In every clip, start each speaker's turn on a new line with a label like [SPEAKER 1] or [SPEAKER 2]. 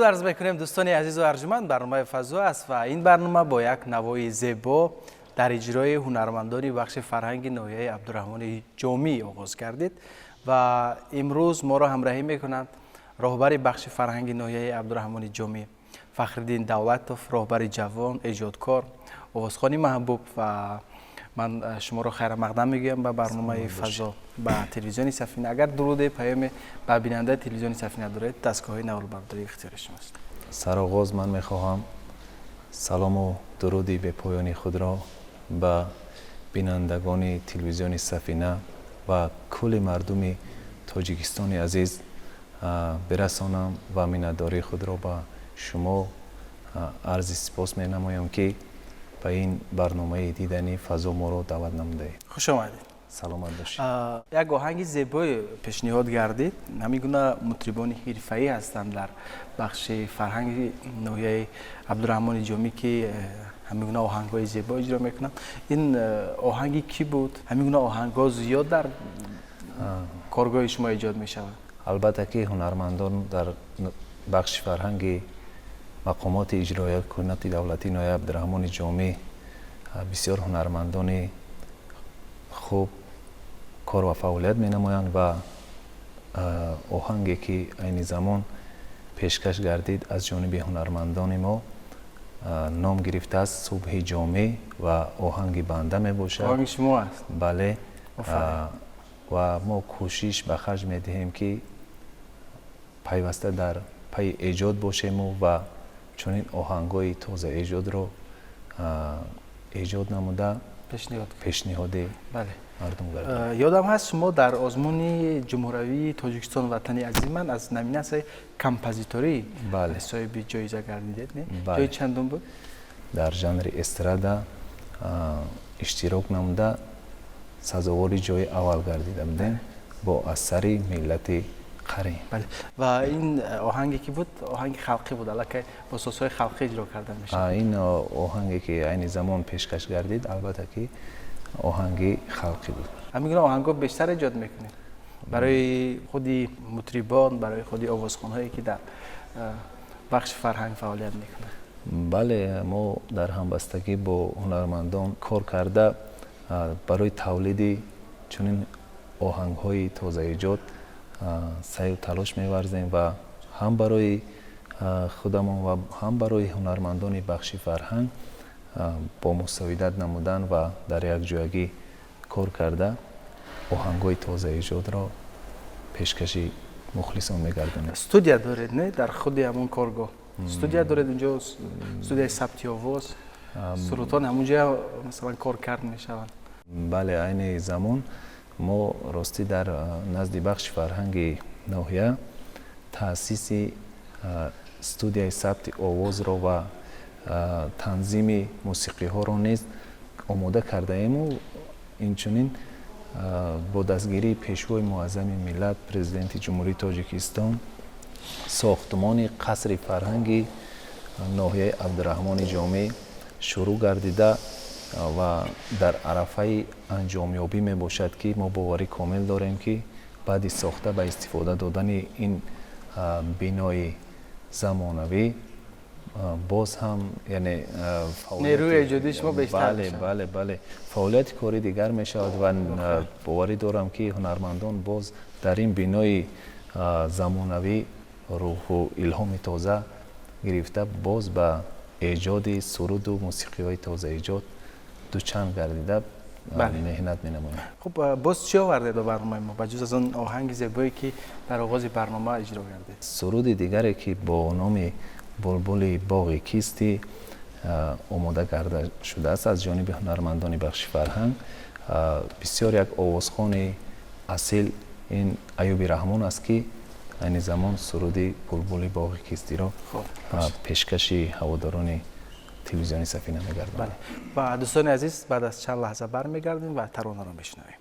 [SPEAKER 1] عرض میکنیم دوستان عزیز و ارجمند. برنامه فضا است و این برنامه با یک نوای زیبا در اجرای هنرمندان بخش فرهنگ ناحیه عبدالرحمن جامی آغاز گردید و امروز ما را همراهی میکنند راهبر بخش فرهنگ ناحیه عبدالرحمن جامی فخرالدین دولتوف، راهبر جوان، ایجادکار، آوازخوانی محبوب. و من شما را خیر مقدم میگویم به برنامه فضا با تلویزیون سفینه. اگر درود پیام به بیننده تلویزیون سفینه دارید، دستگاه نواربرداری اختیار شماست.
[SPEAKER 2] سرآغاز من میخواهم سلام و درودی به پایانی خود را به بینندگان تلویزیون سفینه و کل مردم تاجیکستان عزیز برسانم و منتداری خود را به شما عرض سپاس می نمایم که به این برنامه دیدنی فضا ما را دعوت نمودید.
[SPEAKER 1] خوش آمدید.
[SPEAKER 2] سلامت باشید.
[SPEAKER 1] یک آهنگ زیبای پیشنهاد گردید. همین گونه مطربان حرفه‌ای هستند در بخش فرهنگ ناحیه عبدالرحمن جامی که همین گونه آهنگ‌های زیبا اجرا میکنند. این آهنگی کی بود؟ همین گونه آهنگ‌ها زیاد در کارگاه شما ایجاد میشود؟
[SPEAKER 2] البته که هنرمندان در بخش فرهنگ مقامات اجرایی کلنت دولتی ناحیه عبدالرحمن جامی بسیار هنرمندان خوب کار و فعالیت می نمایند و آهنگی که این زمان پیشکش گردید از جانب هنرمندان ما نام گرفته است صبح جامی و آهنگ بنده می باشد.
[SPEAKER 1] آهنگ شما است؟
[SPEAKER 2] بله. و ما کوشش به خرج می دهیم که پیوسته در پی ایجاد باشیم و چنین آهنگای تازه ایجاد رو ایجاد نموده پیشنهاد
[SPEAKER 1] بله
[SPEAKER 2] مردم گردید.
[SPEAKER 1] یادم هست شما در آزمون جمهوری تاجیکستان وطن عزیز من از نمینه کمپوزیتوری صاحب جایزه گردیدید نه؟ جای چندم بود؟
[SPEAKER 2] در ژانر استرادا اشتراک نموده سزاوار جای اول گردیده بودیم با اثر ملت قرین.
[SPEAKER 1] بله. و این آهنگی که بود آهنگ خلقی بود، البته با سازهای خلقی اجرا کرده میشه.
[SPEAKER 2] این آهنگی که این زمان پیشکش گردید البته که آهنگ خلقی بود.
[SPEAKER 1] همین آهنگا بیشتر ایجاد میکنید برای خودی مطربان، برای خودی آوازخوان‌هایی که در بخش فرهنگ فعالیت میکنند؟
[SPEAKER 2] بله، ما در همبستگی با هنرمندان کار کرده برای تولید چنین آهنگ‌های تازه ایجاد سعی و تلاش می‌ورزیم و هم برای خودمان و هم برای هنرمندان بخش فرهنگ با مساعدت نمودن و در یک جایگی کار کرده آهنگ‌های تازه ایجاد را پیشکشی مخلصان می‌گردانیم.
[SPEAKER 1] استودیو دارید نه در خود همون کارگاه؟ استودیو دارید اونجا؟ استودیو ثبت آواز سرودان همونجا مثلا کار کرد میشوند؟
[SPEAKER 2] بله، این زمان ما راستی در نزد بخش فرهنگ ناحیه تأسیس استودیوی ثبت آواز را و تنظیم موسیقی ها را نیز آماده کرده ایم و اینچنین با دستگیری پیشوای معظم ملت پرزیدنت جمهوری تاجیکستان ساختمان قصر فرهنگ ناحیه عبدالرحمن جامی شروع گردیده و در عرفه انجامیابی می باشد که ما باوری کامل داریم که بعد ساخته به استفاده دادن این بنای زمانوی باز هم یعنی
[SPEAKER 1] نیروی ایجادی شما بیشتر
[SPEAKER 2] بله بله بله فعالیت کاری دیگر می شود و باوری دارم که هنرمندان باز در این بنای زمانوی روح و الهام تازه گرفته باز به ایجاد سرود و موسیقی های تازه ایجاد دوچند گردیده مهنت می نماییم.
[SPEAKER 1] خب باز چی آورده در برنامه ما بجز از اون آهنگ زیبایی که در آغاز برنامه اجرا کرده؟
[SPEAKER 2] سرود دیگری که با نام بلبل باغ کیستی آماده کرده شده است از جانب هنرمندان بخش فرهنگ. بسیار یک آوازخوان اصیل این ایوب رحمان است که این زمان سرودی بلبل باغ کیستی را پیشکشی هواداران تلویزیون سفینه می‌گردند.
[SPEAKER 1] بله. و دوستان عزیز بعد از چند لحظه برمیگردیم و ترانه را بشنویم.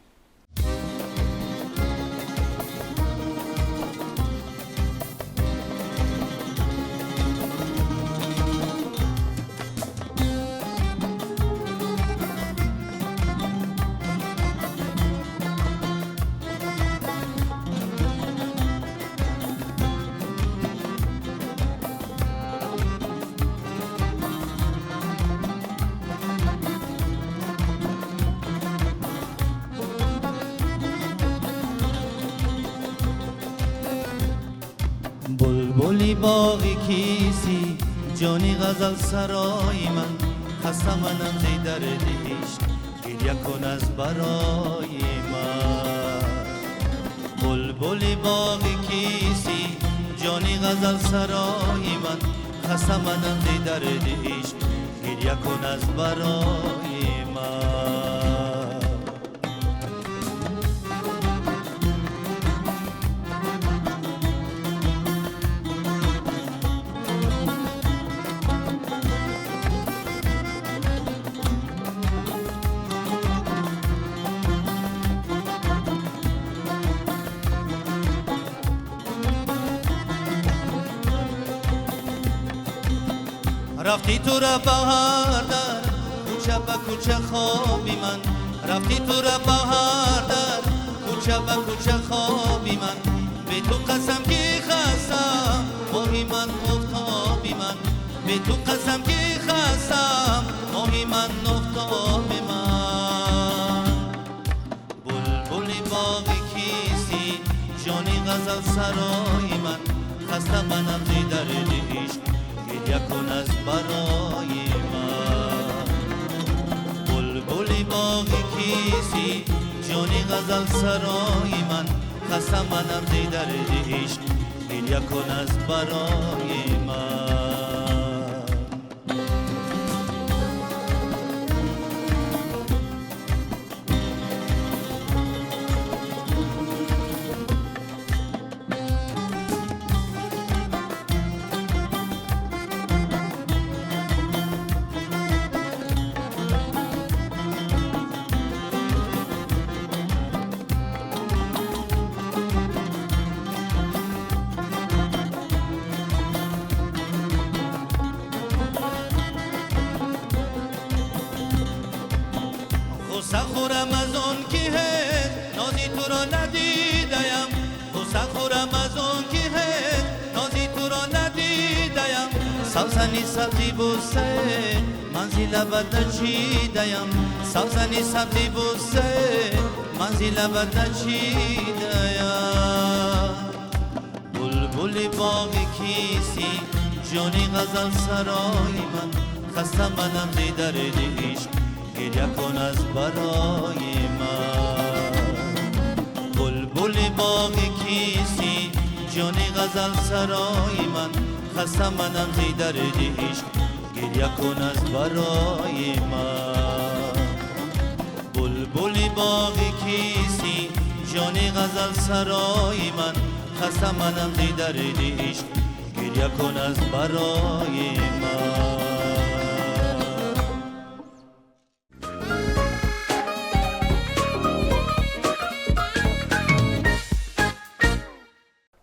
[SPEAKER 3] بلبلی باغی کیسی جانی غزل سرای من خسته منم زی درد عشق گریه کن از برای من بلبلی باغی کیسی جانی غزل سرای من خسته منم زی درد عشق گریه کن از برای من رفتی تو را بهار در کوچه به کوچه خوابی من رفتی تو را بهار در کوچه به کوچه خوابی من به تو قسم که خستم ماهی من افتابی من به تو قسم که خستم ماهی من افتابی من بلبلی باغی کیسی جانی غزل سرای من خسته منم زی درد عشق گریه کن از برای من بلبلی باغی کیسی جانی غزل سرای من خسته منم زی درد عشق گریه کن از برای من خورم از اون که هست نازی تو را ندیدم خورم از اون که هست نازی تو را ندیدم سبزنی سبزی بوسه منزی لبت نچیدم سبزنی سبزی بوسه منزی لبت نچیدم بلبلی باغی کیسی جانی غزل سرای من خسته منم زی درد عشق گریه کن از برای من بلبلی باغی کیسی جانی غزل سرای من خسته منم زی درد عشق گریه کن از برای من بلبلی باغی کیسی جانی غزل سرای من خسته منم زی درد عشق گریه کن از برای من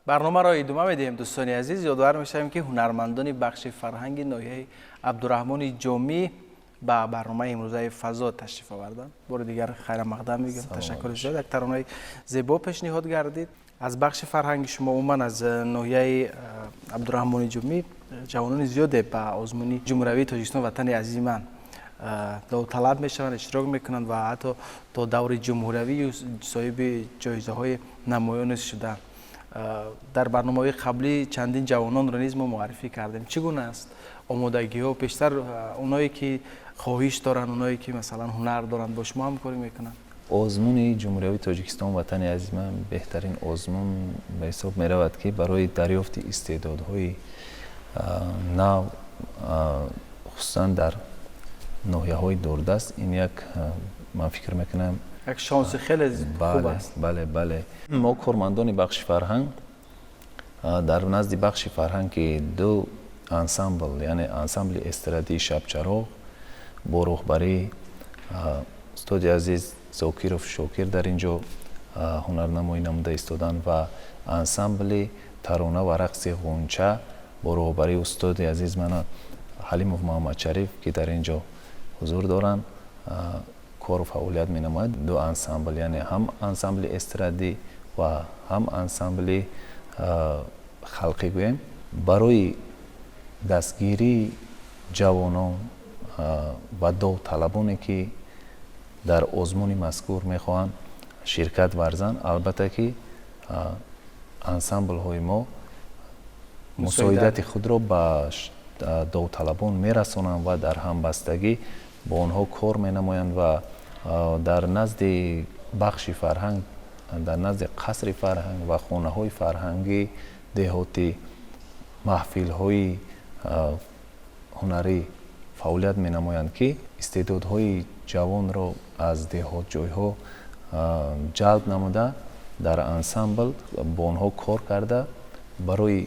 [SPEAKER 1] برنامه را ادامه میدیم دوستان عزیز. یادآور میشویم که هنرمندان بخش فرهنگ ناحیه عبدالرحمن جامی با برنامه امروزه فضا تشریف آوردند. بار دیگر خیر مقدم میگم. تشکر زیاد. یک ترانه زیبا پیشنهاد کردید از بخش فرهنگ شما. عموما از ناحیه عبدالرحمن جامی جوانان زیاده با آزمون جمهوری تاجیکستان وطن عزیز من داوطلب میشوند، اشتراک میکنند و حتی تا دور جمهوری صاحب جایزه های نمایان شدند. در برنامه قبلی چندین جوانان را نیز ما معرفی کردیم. چگونه است آمادگی ها؟ پیشتر اونایی که خواهش دارن، اونایی که مثلا هنر دارن با شما همکاری میکنن؟
[SPEAKER 2] آزمون جمهوری تاجیکستان وطن عزیز من بهترین آزمون به حساب می رود که برای دریافت استعدادهای نو خصوصا در ناحیه های دوردست این یک من فکر میکنم
[SPEAKER 1] یک شانس خیلی خوب است.
[SPEAKER 2] بله ما کارمندان بخش فرهنگ در نزد بخش فرهنگ که دو انسامبل یعنی انسامبل استرادی شبچراغ با رهبری استاد عزیز زاکیروف شاکر در اینجا هنرنمایی نموده ایستادند و انسامبل ترانه و رقص غنچه با رهبری استاد عزیز من حلیموف محمد شریف که در اینجا حضور دارند کار و فعالیت می نماید. دو انسامبل یعنی هم انسامبل استرادی و هم انسامبل خلقی گویم برای دستگیری جوانان و داوطلبانی که در آزمون مذکور میخواهند شرکت ورزند. البته که انسامبل های ما مساعدت خود را به داوطلبان میرسانند و در همبستگی با آنها کار مینمایند و در نزد بخش فرهنگ، در نزد قصر فرهنگ و خانه های فرهنگی دهاتی محفل های هنری فعالیت می نمایند که استعدادهای جوان را از دهات جایها جلب نموده در انسامبل با آنها کار کرده برای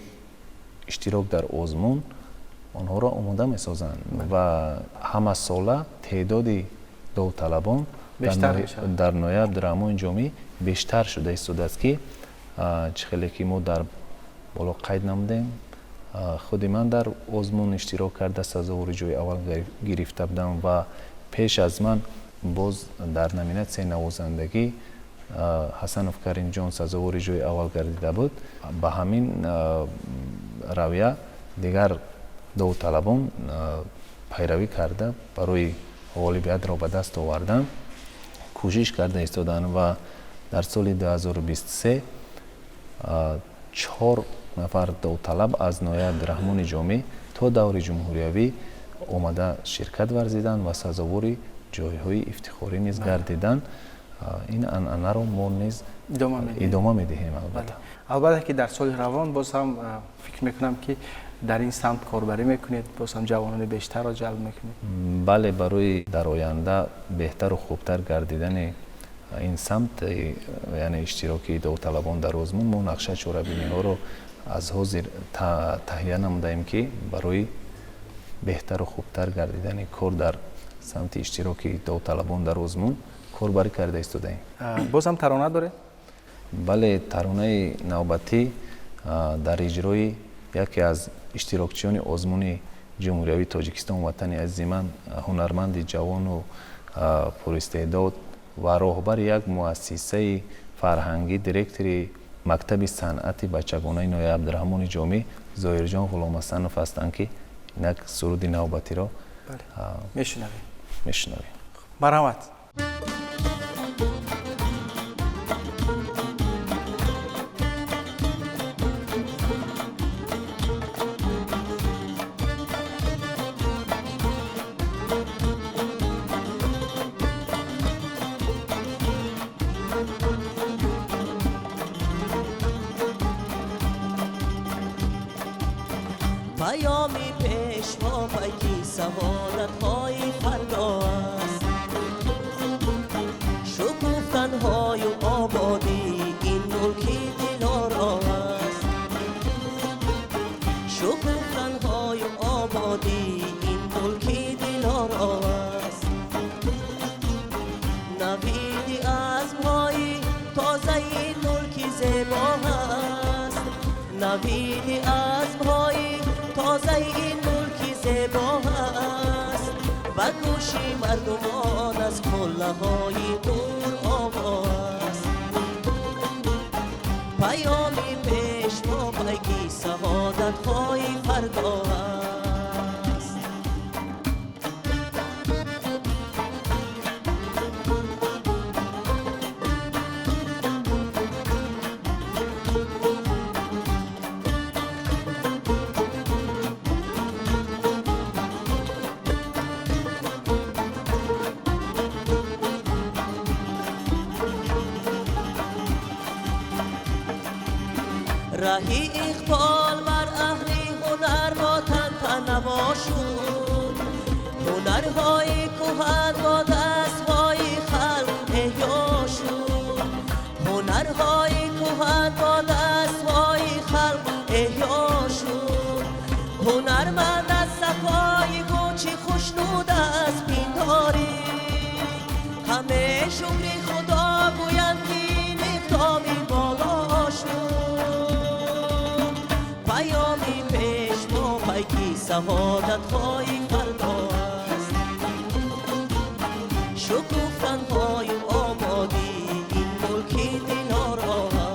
[SPEAKER 2] اشتراک در آزمون آنها را آماده می سازند و همه ساله تعداد داوطلبان در نویه عبدالرحمن جامی بیشتر شده ایستاده است که چخیلی که ما در بالا قید نمودیم. خود من در آزمون اشتراک کرده سزاوار جای اول گرفته بودم و پیش از من باز در نامیناسیون نوازندگی حسنов کریم جان سزاوار جای اول گردیده بود. به همین رویه دیگر داوطلبان پیروی کرده برای غالبیت را به دست آوردن کوشش کرده ایستادن و در سال 2023 4 نفر داوطلب از نویه عبدالرحمن جامی تا دور جمهوریوی آمده شرکت ورزیدن و سزاوار جایهای افتخاری نیز گردیدن. این انعنه را ما نیز ادامه میدهیم.
[SPEAKER 1] البته که در سال روان باز هم فکر میکنم که در این سمت کاربری میکنید، باز هم جوانان بیشتر را جلب میکنید.
[SPEAKER 2] بله، برای در آینده بهتر و خوبتر گردیدن این سمت یعنی اشتراکی داوطلبان در آزمون ما نقشه چاره‌بینی ها رو از حاضر تهیه نمودیم که برای بهتر و خوبتر گردیدن کار در سمت اشتراکی داوطلبان در آزمون کاربری کرده ایستادیم.
[SPEAKER 1] باز هم ترانه داره؟
[SPEAKER 2] بله، ترانه نوبتی در اجرای یکی از اشتراکچیان آزمون جمهوریوی تاجیکستان وطن عزیز من، هنرمند جوان و پراستعداد و راهبر یک مؤسسه فرهنگی، دیرکتور مکتب صنعت بچگانه نویه عبدالرحمن جامی، ظاهر جان غلام حسنов هستند که یک سرود نوبتی را میشنویم.
[SPEAKER 1] مرحمت.
[SPEAKER 4] پیامی پیشوا پیکی سعادت های فردا است، شکوفتن های آبادی این ملکی دلارا است، شکوفتن های آبادی این ملکی دلارا است، نویدی از های تازه این ملکی زیبا است، نویدی از های تازه این ملکی زیبا است، و گوشی مردمان از کله های نور آواز، پیامی پیش با پیکی سعادت های فردا است. راهی اقبال بر اهل هنر با تنتنوا شد، هنرهای کهن با دستهای خلق احیا شد، هنرهای کهن با دستهای خلق احیا شد، هنرمند از صفای گوچی خوشنود از پینداری، همه شکر خدا گویند که این اقدامی بالا شد، پیامی پیش با پیکی سعادت های فردا است، شکوفتن های آبادی این ملکی دلارا است.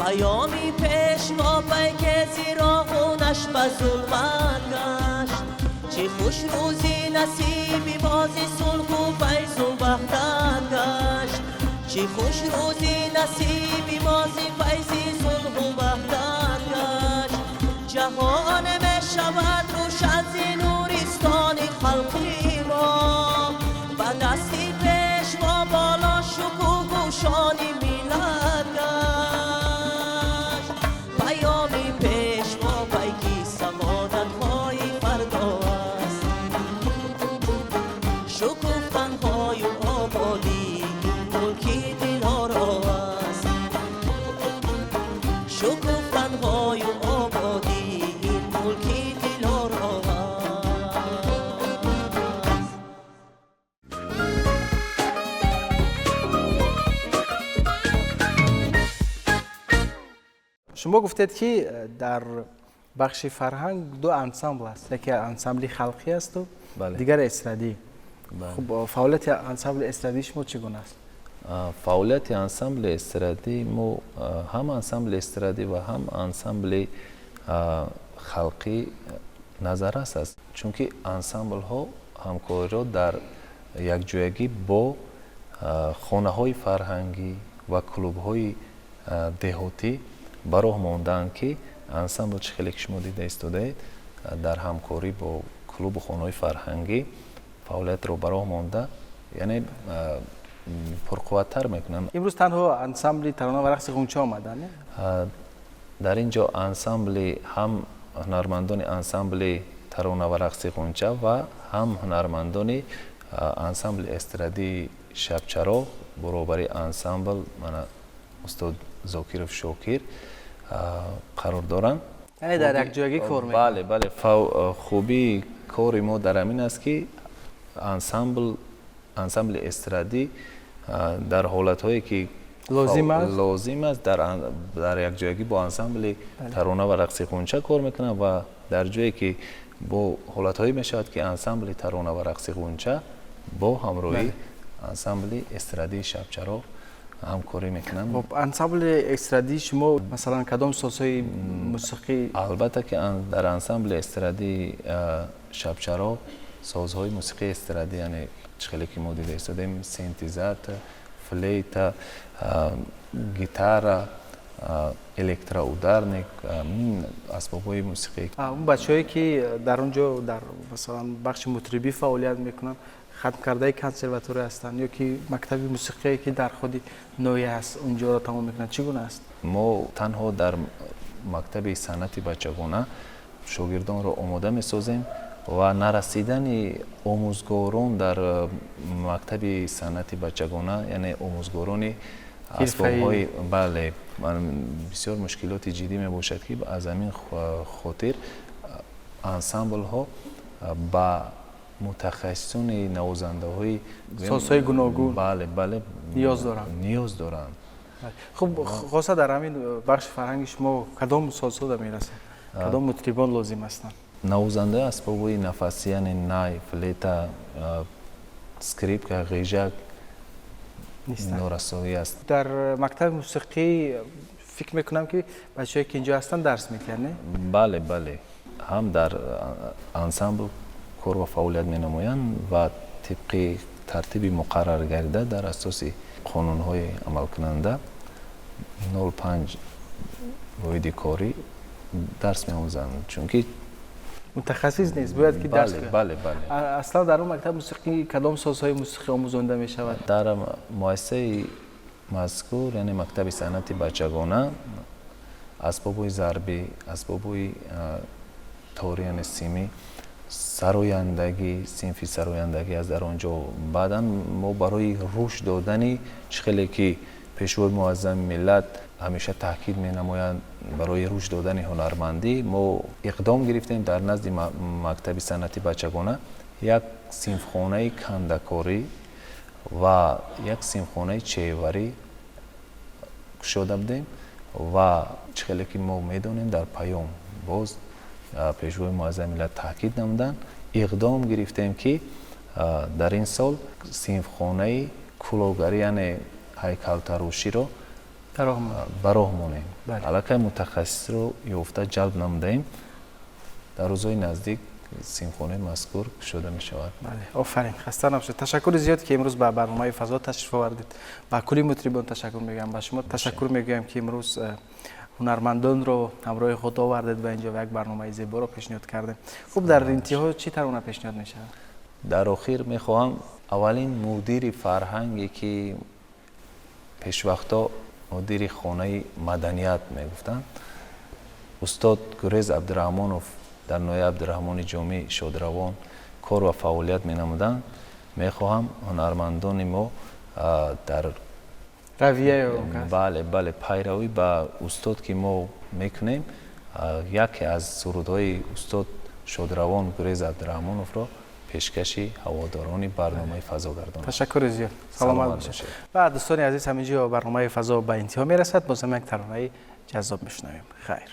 [SPEAKER 4] پیامی پیشوا که زیرا خونش به ظلمت گشت چه خوش روزی نصیبی بازی صلح و فیض و وحدت گشت چه خوش روزی نصیبی بازی فیضی صلح و وحدت گشت جهان می شود روشن زی نورستان خلقی ما و دستی پیشوا بالا شکوه و شانی میلاد گشت پیامی پیشوا پیکی سعادت های فردا است شکوفتن های و آبادی ملکی دلارا است شکوفتن های و آبادی ملکی دلارا است
[SPEAKER 1] شما گفتید که در بخش فرهنگ دو انسامبل است، یکی انسامبل خلقی است و
[SPEAKER 2] بله.
[SPEAKER 1] دیگر استرادی.
[SPEAKER 2] بله.
[SPEAKER 1] خب فعالیت انسامبل استرادی شما چگونه است؟
[SPEAKER 2] فعالیت انسامبل استرادی مو هم انسامبل استرادی و هم انسامبل خلقی نظر است چون که انسامبل ها همکاری را در یک جایگی با خانه های فرهنگی و کلوب های دهاتی براه ماندن که انسامبل چه خیلی که شما دیده استودید در همکاری با کلوب و خانه های فرهنگی فعالیت رو براه مانده یعنی پرقوت‌تر میکنن.
[SPEAKER 1] امروز تنها انسامبل ترانه و رقص غنچه آمدن؟
[SPEAKER 2] در اینجا انسامبل هم هنرمندان انسامبل ترانه و رقص غنچه و هم هنرمندان انسامبل استرادی شبچرا برابر انسامبل من استاد زاکیرов شاکر قرار دارند.
[SPEAKER 1] یعنی در یک جایگی کار میکنند.
[SPEAKER 2] بله خوبی کار ما در همین است که انسامبل استرادی در حالت‌هایی که لازم است در یک جایگی با انسامبل ترانه و رقص غنچه کار میکنه و در جایی که با حالت‌هایی میشود که انسامبل ترانه و رقص غنچه با همراهی انسامبل استرادی شبچرا همکاری میکنن.
[SPEAKER 1] خب انسامبل استرادی شما مثلا کدام سازهای موسیقی؟
[SPEAKER 2] البته که در انسامبل استرادی شبچرا سازهای موسیقی استرادی یعنی چخیلی که ما دیده استادیم سینتیزات، فلیت، گیتار، الکترودرنیک اسباب‌های موسیقی.
[SPEAKER 1] اون بچه‌هایی که در اونجا در مثلا بخش مطربی فعالیت میکنن ختم کرده کنسرواتوری هستند یا که مکتب موسیقی که در خود نوعی است اونجا را تمام میکنن چگونه است؟
[SPEAKER 2] ما تنها در مکتب صنعت بچگانه شاگردان را آماده میسازیم و نرسیدن آموزگاران در مکتب صنعت بچگانه یعنی آموزگاران اسباب‌های بله بسیار مشکلات جدی می باشد که از همین خاطر انسامبل ها با متخصصان نوازنده های
[SPEAKER 1] سازهای گوناگون
[SPEAKER 2] بله نیاز دارند.
[SPEAKER 1] خب خاصه در همین بخش فرهنگ شما کدام سازها در میرسه؟ کدام مطربان لازم هستند؟
[SPEAKER 2] نوازنده اسباب‌های نفسی یعنی نای، فلیت، اسکریپکا، غیژک نورسایی است.
[SPEAKER 1] در مکتب موسیقی فکر میکنم که بچه‌ای که اینجا هستن درس میکنن.
[SPEAKER 2] بله هم در انسامبل کار و فعالیت می نمایند و طبق ترتیب مقرر گردیده در اساس قانون‌های عمل کننده 05 واحد کاری درس می آموزند چون که
[SPEAKER 1] متخصص نیست باید که درس کنه.
[SPEAKER 2] بله
[SPEAKER 1] اصلا در اون مکتب موسیقی کدام سازهای موسیقی آموزانده می شود؟
[SPEAKER 2] در مؤسسه مذکور یعنی مکتب صنعت بچگانه اسباب‌های ضربی، اسباب‌های تاری سیمی، سرایندگی، صنف سرایندگی از در آنجا بعدا ما برای رشد دادن خیلی که پیشوای معظم ملت همیشه تاکید می نمایند برای رشد دادن هنرمندی ما اقدام گرفتیم در نزد مکتب صنعت بچگانه یک صنفخانه کندکاری و یک صنفخانه چهیوری گشوده بودیم و خیلی که ما میدونیم در پیام باز پیشوای معظم ملت تاکید نمودن اقدام گرفتیم که در این سال صنفخانه کلاهگری یعنی هیکل تراشی را ба роҳ монем.
[SPEAKER 1] Бале.
[SPEAKER 2] Аллакай мутахассисро ёфта ҷалб намудаем. Дар рӯзҳои наздик симфония мазкур кушода мешавад.
[SPEAKER 1] бале, офарин, хаста набошед. Ташаккури зиёд ки имрӯз ба барномаи Фазо ташриф овардед. Ба кулли мутрибон ташаккур мегӯям. Ба шумо ташаккур мегӯям ки имрӯз ҳунармандонро ҳамроҳи худ овардед ва инҷо як барномаи зеборо пешниҳод кардем. Хуб, дар интиҳо чӣ тавона пешниҳод мешавад?
[SPEAKER 2] дар охир мехоҳам аввалин мудири фарҳанге ки пешвақто мудири хонаи маданият мегуфтанд, устод Гурез Абдураҳмонов дар ноҳияи Абдураҳмони Ҷомӣ Шодравон кор ва фаъолият менамуданд. Мехоҳам ҳунармандони мо дар бале пайравӣ ба устод ки мо мекунем, яке аз сурудҳои устод Шодравон Гурез Абдураҳмоновро пешкаши ҳаводорони барномаи Фазо гардонам.
[SPEAKER 1] Ташаккури зиёд. Саломат бошед. Ва дӯстони азиз, ҳаминҷо барномаи Фазо ба интиҳо мерасад. Бозам як таронаи ҷаззоб мешунавем. Хайр.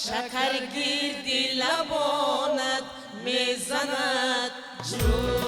[SPEAKER 4] شکر گیردی لبانت میزند جوش